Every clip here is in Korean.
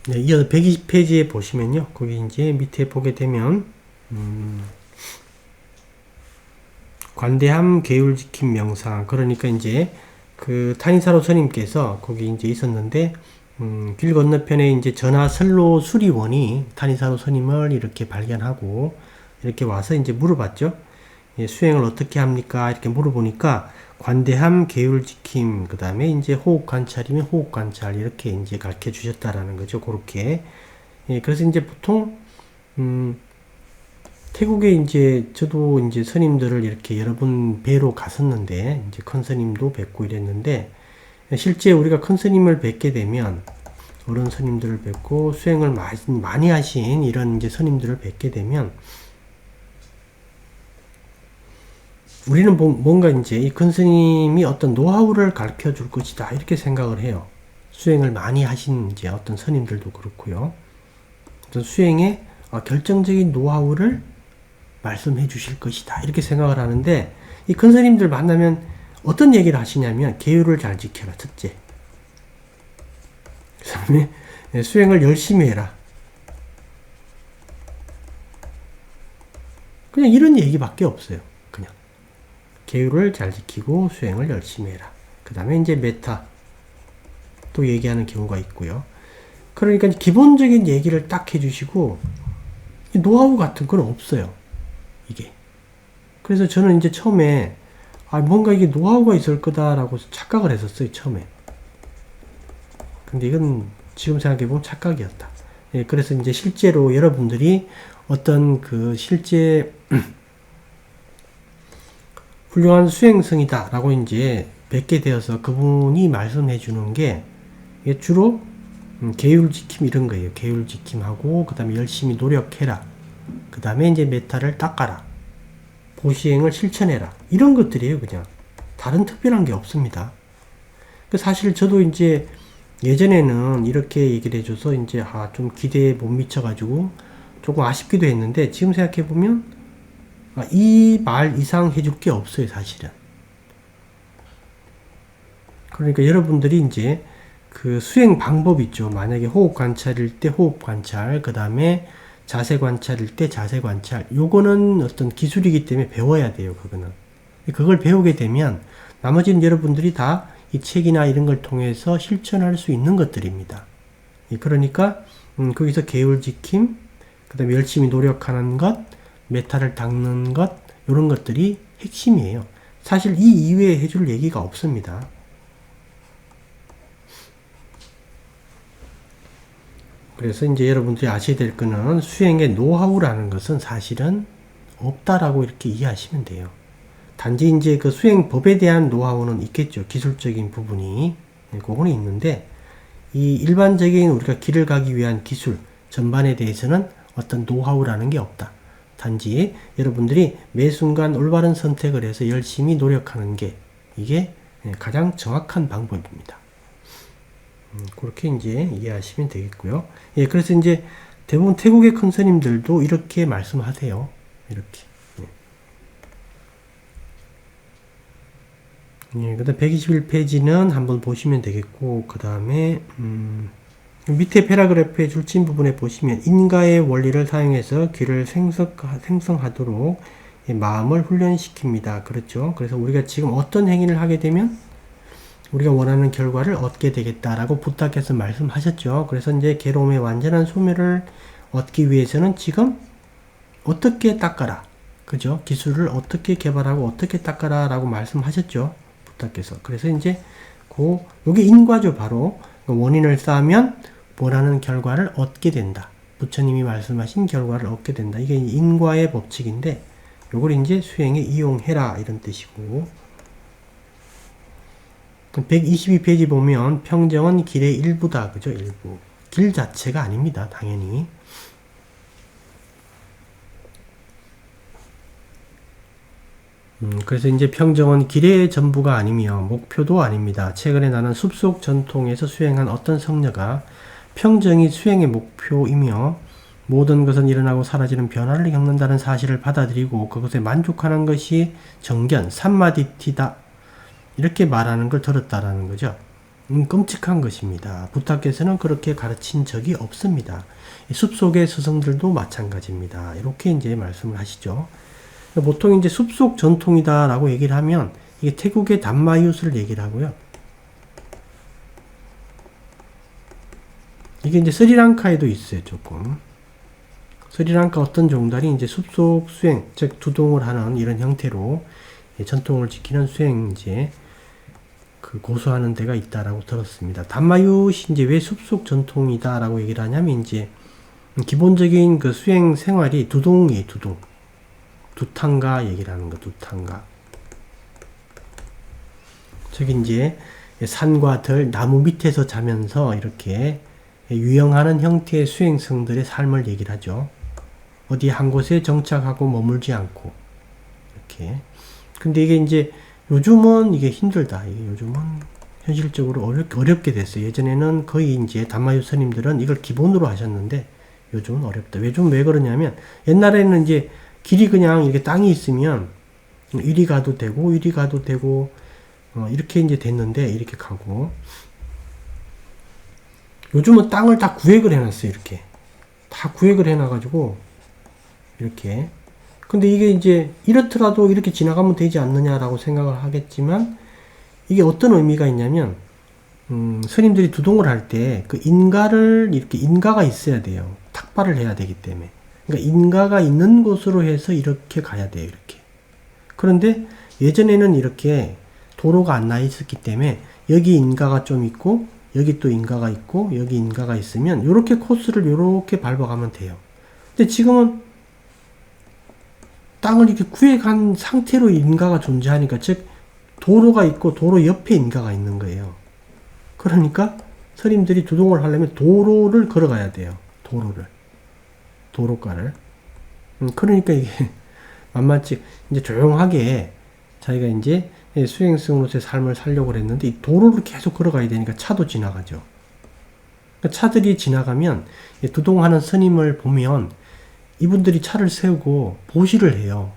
네, 이어서 120페이지에 보시면요. 거기 이제 밑에 보게 되면, 관대함 계율지킴 명상. 그러니까 이제 그 타인사로 스님께서 거기 이제 있었는데, 길 건너편에 이제 전하선로 수리원이 타인사로 스님을 이렇게 발견하고, 이렇게 와서 이제 물어봤죠. 예, 수행을 어떻게 합니까? 이렇게 물어보니까, 관대함, 계율지킴, 그 다음에 이제 호흡 관찰이면 호흡 관찰, 이렇게 이제 가르쳐 주셨다라는 거죠. 그렇게. 예, 그래서 이제 보통, 태국에 이제 저도 이제 스님들을 이렇게 여러 분 뵈러 갔었는데, 이제 큰 스님도 뵙고 이랬는데, 실제 우리가 큰 스님을 뵙게 되면, 어른 스님들을 뵙고 수행을 많이 하신 이런 이제 스님들을 뵙게 되면, 우리는 뭔가 이제 이 큰 스님이 어떤 노하우를 가르쳐 줄 것이다. 이렇게 생각을 해요. 수행을 많이 하신 이제 어떤 스님들도 그렇고요. 어떤 수행의 결정적인 노하우를 말씀해 주실 것이다. 이렇게 생각을 하는데, 이 큰 스님들 만나면 어떤 얘기를 하시냐면, 계율을 잘 지켜라. 첫째. 그 다음에 수행을 열심히 해라. 그냥 이런 얘기밖에 없어요. 그냥. 계율을 잘 지키고 수행을 열심히 해라. 그 다음에 이제 메타 또 얘기하는 경우가 있고요. 그러니까 기본적인 얘기를 딱 해주시고 노하우 같은 건 없어요. 이게. 그래서 저는 이제 처음에 뭔가 이게 노하우가 있을 거다라고 착각을 했었어요. 처음에. 근데 이건 지금 생각해보면 착각이었다. 예, 그래서 이제 실제로 여러분들이 어떤 그 실제 훌륭한 수행성이다 라고 이제 뵙게 되어서 그분이 말씀해 주는 게 주로 계율지킴 이런 거예요. 계율지킴하고 그 다음에 열심히 노력해라. 그 다음에 이제 메타를 닦아라. 보시행을 실천해라. 이런 것들이에요. 그냥 다른 특별한 게 없습니다. 사실 저도 이제 예전에는 이렇게 얘기를 해줘서 이제 좀 기대에 못 미쳐가지고 조금 아쉽기도 했는데 지금 생각해보면 이 말 이상 해줄 게 없어요, 사실은. 그러니까 여러분들이 이제 그 수행 방법 있죠. 만약에 호흡 관찰일 때 호흡 관찰, 그 다음에 자세 관찰일 때 자세 관찰. 요거는 어떤 기술이기 때문에 배워야 돼요, 그거는. 그걸 배우게 되면 나머지는 여러분들이 다 이 책이나 이런 걸 통해서 실천할 수 있는 것들입니다. 그러니까 거기서 계율 지킴, 그 다음에 열심히 노력하는 것, 메타를 닦는 것, 이런 것들이 핵심이에요. 사실 이 이외에 해줄 얘기가 없습니다. 그래서 이제 여러분들이 아셔야 될 거는 수행의 노하우라는 것은 사실은 없다라고 이렇게 이해하시면 돼요. 단지 이제 그 수행법에 대한 노하우는 있겠죠. 기술적인 부분이. 그거는 있는데, 이 일반적인 우리가 길을 가기 위한 기술 전반에 대해서는 어떤 노하우라는 게 없다. 단지 여러분들이 매 순간 올바른 선택을 해서 열심히 노력하는 게 이게 가장 정확한 방법입니다. 그렇게 이제 이해하시면 되겠고요. 예, 그래서 이제 대부분 태국의 큰 스님들도 이렇게 말씀하세요. 이렇게. 예, 그 다음 121페이지는 한번 보시면 되겠고, 그 다음에, 밑에 패러그래프의 줄친 부분에 보시면, 인가의 원리를 사용해서 귀를 생성하도록 마음을 훈련시킵니다. 그렇죠? 그래서 우리가 지금 어떤 행위를 하게 되면, 우리가 원하는 결과를 얻게 되겠다라고 부탁해서 말씀하셨죠. 그래서 이제 괴로움의 완전한 소멸을 얻기 위해서는 지금 어떻게 닦아라. 그죠? 기술을 어떻게 개발하고 어떻게 닦아라 라고 말씀하셨죠. 부탁해서. 그래서 이제 요게 인과죠. 바로 원인을 쌓으면 원하는 결과를 얻게 된다. 부처님이 말씀하신 결과를 얻게 된다. 이게 인과의 법칙인데 요걸 이제 수행에 이용해라 이런 뜻이고, 122페이지 보면 평정은 길의 일부다. 그죠? 일부. 길 자체가 아닙니다. 당연히. 그래서 이제 평정은 길의 전부가 아니며 목표도 아닙니다. 최근에 나는 숲속 전통에서 수행한 어떤 성녀가 평정이 수행의 목표이며 모든 것은 일어나고 사라지는 변화를 겪는다는 사실을 받아들이고 그것에 만족하는 것이 정견, 삼마디티다. 이렇게 말하는 걸 들었다라는 거죠. 끔찍한 것입니다. 부타께서는 그렇게 가르친 적이 없습니다. 숲속의 스승들도 마찬가지입니다. 이렇게 이제 말씀을 하시죠. 보통 이제 숲속 전통이다라고 얘기를 하면 이게 태국의 담마이웃을 얘기를 하고요. 이게 이제 스리랑카에도 있어요, 조금. 스리랑카 어떤 종달이 이제 숲속 수행, 즉 두동을 하는 이런 형태로 전통을 지키는 수행 이제 그 고수하는 데가 있다라고 들었습니다. 담마윷이 이제 왜 숲속 전통이다라고 얘기를 하냐면 이제 기본적인 그 수행 생활이 두동이에요, 두동. 두탕가 얘기를 하는 거, 두탕가. 저기 이제 산과 들, 나무 밑에서 자면서 이렇게 유영하는 형태의 수행성들의 삶을 얘기를 하죠. 어디 한 곳에 정착하고 머물지 않고 이렇게. 근데 이게 이제 요즘은 이게 힘들다. 이게 요즘은 현실적으로 어렵게 됐어요. 예전에는 거의 이제 담마윷 스님들은 이걸 기본으로 하셨는데 요즘은 어렵다. 요즘 왜 그러냐면 옛날에는 이제 길이 그냥 이렇게 땅이 있으면 이리 가도 되고 이리 가도 되고 이렇게 이제 됐는데 이렇게 가고 요즘은 땅을 다 구획을 해놨어요. 이렇게 다 구획을 해놔가지고 이렇게. 근데 이게 이제 이렇더라도 이렇게 지나가면 되지 않느냐라고 생각을 하겠지만 이게 어떤 의미가 있냐면 스님들이 두동을 할 때 그 인가를 이렇게 인가가 있어야 돼요. 탁발을 해야 되기 때문에. 그러니까 인가가 있는 곳으로 해서 이렇게 가야 돼요. 이렇게. 그런데 예전에는 이렇게 도로가 안 나 있었기 때문에 여기 인가가 좀 있고 여기 또 인가가 있고 여기 인가가 있으면 이렇게 코스를 이렇게 밟아가면 돼요. 근데 지금은 땅을 이렇게 구획한 상태로 인가가 존재하니까 즉 도로가 있고 도로 옆에 인가가 있는 거예요. 그러니까 스님들이 두동을 하려면 도로를 걸어가야 돼요. 도로가를. 그러니까 이게 만만치 이제 조용하게 자기가 이제 수행성으로서의 삶을 살려고 했는데 이 도로를 계속 걸어가야 되니까 차도 지나가죠. 그러니까 차들이 지나가면 두동하는 스님을 보면 이분들이 차를 세우고 보시를 해요.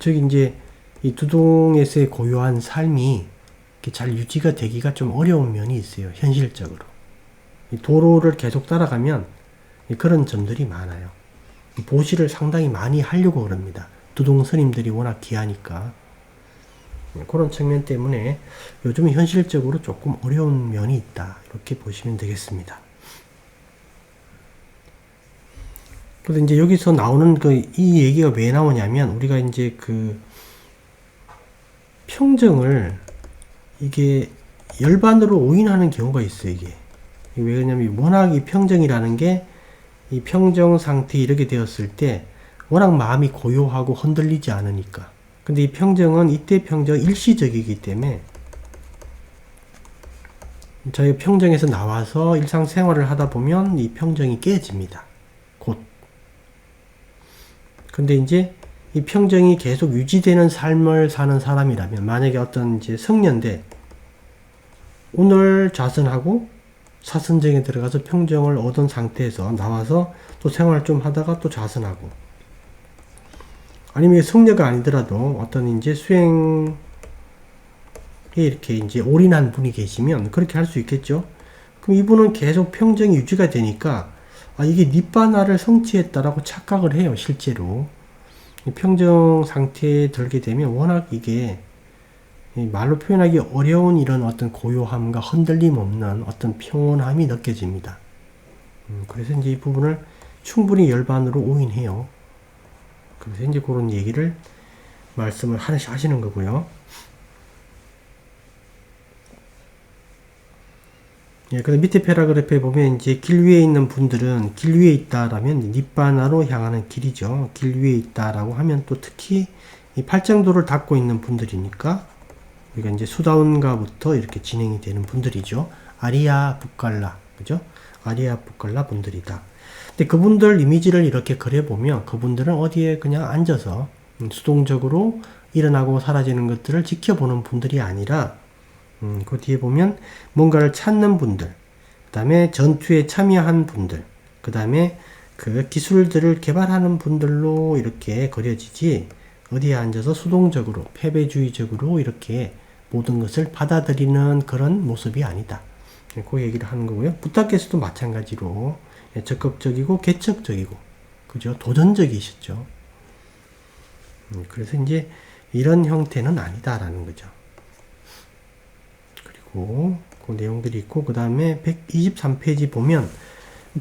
즉 이제 이 두동에서의 고요한 삶이 잘 유지가 되기가 좀 어려운 면이 있어요. 현실적으로. 이 도로를 계속 따라가면 그런 점들이 많아요. 보시를 상당히 많이 하려고 그럽니다. 두동 스님들이 워낙 귀하니까. 그런 측면 때문에 요즘은 현실적으로 조금 어려운 면이 있다. 이렇게 보시면 되겠습니다. 그래서 이제 여기서 나오는 이 얘기가 왜 나오냐면 우리가 이제 그 평정을 이게 열반으로 오인하는 경우가 있어요. 이게 왜 그러냐면 워낙 이 평정이라는 게 이 평정 상태에 이르게 되었을 때 워낙 마음이 고요하고 흔들리지 않으니까. 근데 이 평정은 이때 평정 일시적이기 때문에 저희 평정에서 나와서 일상생활을 하다 보면 이 평정이 깨집니다. 곧. 근데 이제 이 평정이 계속 유지되는 삶을 사는 사람이라면 만약에 어떤 이제 성년대 오늘 좌선하고 사선정에 들어가서 평정을 얻은 상태에서 나와서 또 생활을 좀 하다가 또 좌선하고 아니면 성녀가 아니더라도 어떤 이제 수행에 이렇게 이제 올인한 분이 계시면 그렇게 할 수 있겠죠. 그럼 이분은 계속 평정이 유지가 되니까 이게 니바나를 성취했다라고 착각을 해요. 실제로 평정 상태에 들게 되면 워낙 이게 말로 표현하기 어려운 이런 어떤 고요함과 흔들림 없는 어떤 평온함이 느껴집니다. 그래서 이제 이 부분을 충분히 열반으로 오인해요. 그래서 이제 그런 얘기를 말씀을 하시는 거고요. 예, 근데 밑에 패러그래프에 보면 이제 길 위에 있는 분들은 길 위에 있다라면 니바나로 향하는 길이죠. 길 위에 있다라고 하면 또 특히 이 팔정도를 닦고 있는 분들이니까 우리가 이제 수다운가부터 이렇게 진행이 되는 분들이죠. 아리아 부칼라, 그죠? 아리아 부칼라 분들이다. 근데 그분들 이미지를 이렇게 그려보면 그분들은 어디에 그냥 앉아서 수동적으로 일어나고 사라지는 것들을 지켜보는 분들이 아니라 그 뒤에 보면 뭔가를 찾는 분들, 그 다음에 전투에 참여한 분들, 그 다음에 그 기술들을 개발하는 분들로 이렇게 그려지지 어디에 앉아서 수동적으로 패배주의적으로 이렇게 모든 것을 받아들이는 그런 모습이 아니다. 그 얘기를 하는 거고요. 부탁께서도 마찬가지로 적극적이고 개척적이고, 그죠? 도전적이셨죠. 그래서 이제 이런 형태는 아니다라는 거죠. 그리고 그 내용들이 있고, 그 다음에 123페이지 보면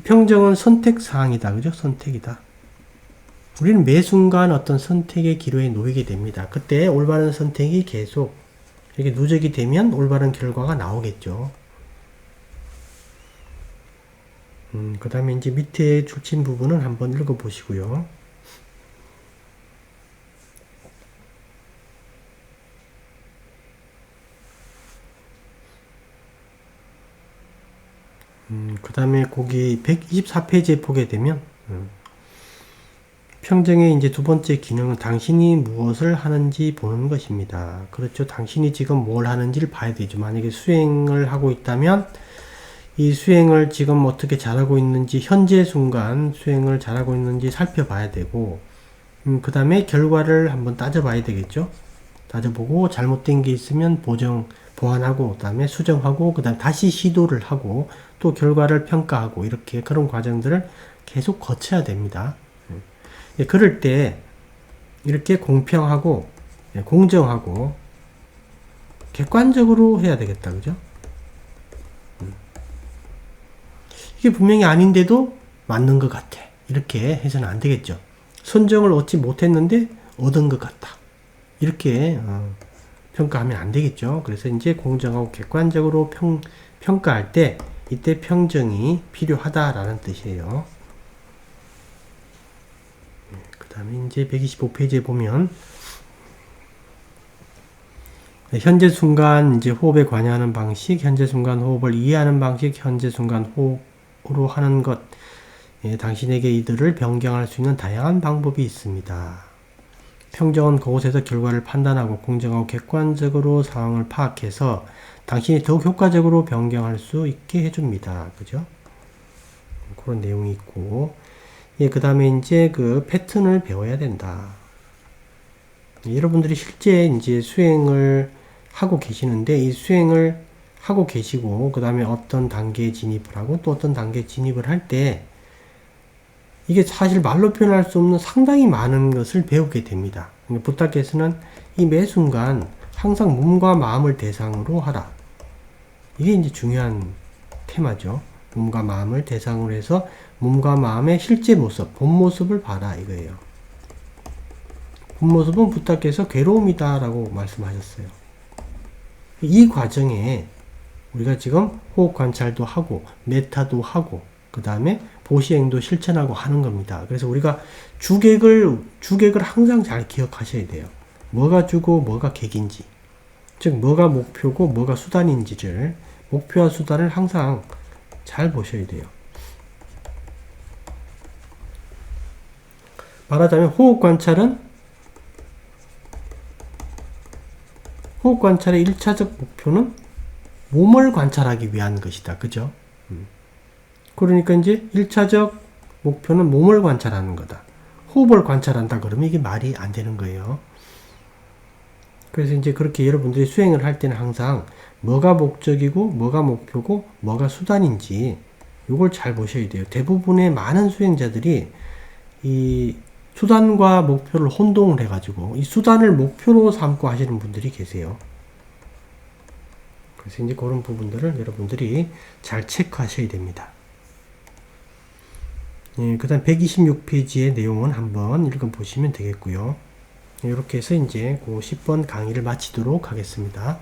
평정은 선택사항이다. 그죠? 선택이다. 우리는 매 순간 어떤 선택의 기로에 놓이게 됩니다. 그때 올바른 선택이 계속 이렇게 누적이 되면 올바른 결과가 나오겠죠. 그 다음에 이제 밑에 줄친 부분은 한번 읽어 보시고요. 그 다음에 거기 124페이지에 보게 되면, 평정의 이제 두 번째 기능은 당신이 무엇을 하는지 보는 것입니다. 그렇죠. 당신이 지금 뭘 하는지를 봐야 되죠. 만약에 수행을 하고 있다면, 이 수행을 지금 어떻게 잘하고 있는지, 현재 순간 수행을 잘하고 있는지 살펴봐야 되고, 그 다음에 결과를 한번 따져봐야 되겠죠. 따져보고 잘못된 게 있으면 보완하고, 그 다음에 수정하고, 그 다음 다시 시도를 하고, 또 결과를 평가하고, 이렇게 그런 과정들을 계속 거쳐야 됩니다. 그럴 때 이렇게 공평하고 공정하고 객관적으로 해야 되겠다. 그죠? 이게 분명히 아닌데도 맞는 것 같아. 이렇게 해서는 안 되겠죠. 선정을 얻지 못했는데 얻은 것 같다. 이렇게 평가하면 안 되겠죠. 그래서 이제 공정하고 객관적으로 평가할 때 이때 평정이 필요하다라는 뜻이에요. 그 다음에 이제 125페이지에 보면 현재 순간 이제 호흡에 관여하는 방식, 현재 순간 호흡을 이해하는 방식, 현재 순간 호흡으로 하는 것, 당신에게 이들을 변경할 수 있는 다양한 방법이 있습니다. 평정은 그곳에서 결과를 판단하고 공정하고 객관적으로 상황을 파악해서 당신이 더욱 효과적으로 변경할 수 있게 해줍니다. 그죠? 그런 내용이 있고, 그 다음에 이제 그 패턴을 배워야 된다. 여러분들이 실제 이제 수행을 하고 계시는데, 이 수행을 하고 계시고, 그 다음에 어떤 단계에 진입을 하고, 또 어떤 단계에 진입을 할 때, 이게 사실 말로 표현할 수 없는 상당히 많은 것을 배우게 됩니다. 부탁께서는 이 매 순간 항상 몸과 마음을 대상으로 하라. 이게 이제 중요한 테마죠. 몸과 마음을 대상으로 해서 몸과 마음의 실제 모습, 본 모습을 봐라 이거예요. 본 모습은 부탁께서 괴로움이다 라고 말씀하셨어요. 이 과정에 우리가 지금 호흡 관찰도 하고 메타도 하고 그 다음에 보시행도 실천하고 하는 겁니다. 그래서 우리가 주객을 항상 잘 기억하셔야 돼요. 뭐가 주고 뭐가 객인지, 즉 뭐가 목표고 뭐가 수단인지를, 목표와 수단을 항상 잘 보셔야 돼요. 말하자면 호흡 관찰의 1차적 목표는 몸을 관찰하기 위한 것이다. 그죠? 그러니까 이제 1차적 목표는 몸을 관찰하는 거다. 호흡을 관찰한다 그러면 이게 말이 안 되는 거예요. 그래서 이제 그렇게 여러분들이 수행을 할 때는 항상 뭐가 목적이고 뭐가 목표고 뭐가 수단인지 이걸 잘 보셔야 돼요. 대부분의 많은 수행자들이 이 수단과 목표를 혼동을 해가지고 이 수단을 목표로 삼고 하시는 분들이 계세요. 그래서 이제 그런 부분들을 여러분들이 잘 체크하셔야 됩니다. 그 다음 126페이지의 내용은 한번 읽어보시면 되겠고요. 이렇게 해서 이제 그 10번 강의를 마치도록 하겠습니다.